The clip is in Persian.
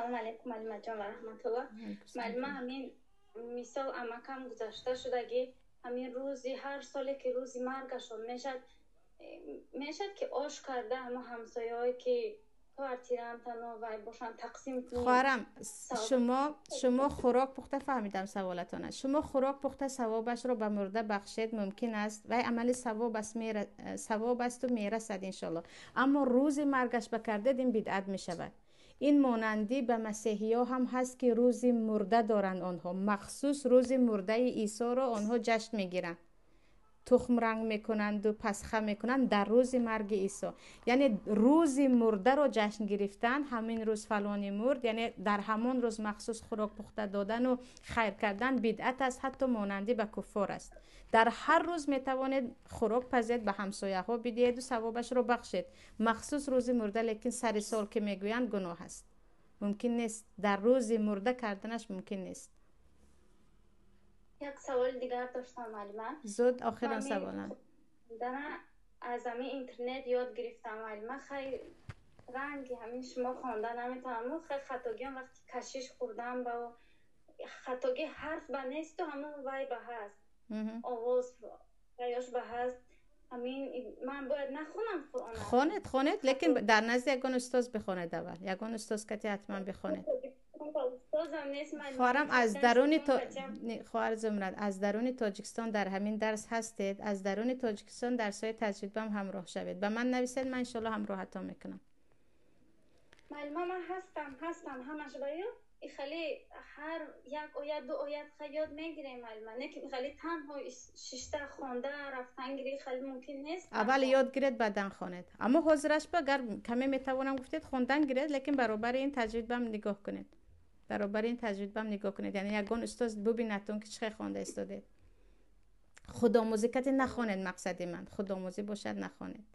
سلام علیکم معلم جان و رحمت الله. معلم همین مثال امکم گذشته شدگی همین روزی هر سالی که روزی مرگشون میشد که آش کرده اما همسایه‌ای که کارتیران تنها و باشن تقسیم کنیم. خواهرم شما خوراک پخته، فهمیدم سوالتانه. شما خوراک پخته ثوابش رو به مرده بخشید ممکن است و عمل ثواب است و میرسد انشالله، اما روز مرگش بکردید این بدعت می شود. این مانندی به مسیحی ها هم هست که روز مرده دارند، آنها مخصوص روز مرده عیسی رو آنها جشن میگیرند، تخم رنگ میکنند و پسخه میکنند در روز مرگ عیسی. یعنی روز مرده رو جشن گرفتن، همین روز فلانی مرد، یعنی در همون روز مخصوص خوراک پخته دادن و خیر کردن بدعت است، حتی مانندی به کفار است. در هر روز میتوانید خوراک پزید به همسایه ها بدهید و ثوابش رو بخشید، مخصوص روز مرده. لیکن سر سال که میگویند گناه است، ممکن نیست در روز مرده کردنش ممکن نیست. یک سوال دیگر داشتم معلم. زود آخرین سوالم. در از همین اینترنت یاد گرفتم معلم، خیلی رنگی همین شما خواندن نمیتونم، خیلی خطاگی هم وقتی کشیش خوردم با خطاگی حرف به نیست و همون وای به هست آواز ویاش به هست. همین من باید نخونم قرآن؟ خواند لیکن در نزد یگان استاد بخواند. اول یگان استاد کتی حتما بخواند. خواهرم خواهر زمرد از درون تاجیکستان در همین درس هستید، از درون تاجیکستان درس های تجوید هم همراه شوید. به من نویسید، من انشالله همراهتان میکنم. معلومه من هستم همش باید خیلی هر یک آیت دو آیت خیاد میگیره معلومه، نه که خیلی تنها ششته خونده رفتن گیری خیلی ممکن نیست. اول یاد گیرید بعدن خوانید، اما حاضرش اگر کمی میتوانم گفتید خوندن گیرید، لیکن برابر این تجوید هم نگاه کنید، برابر این تجوید هم نگاه کنید. یعنی یگان استاد ببینتون که چه خوانده استاده. خودآموزی کتی نخوانید، مقصد من خودآموزی باشد نخوانید.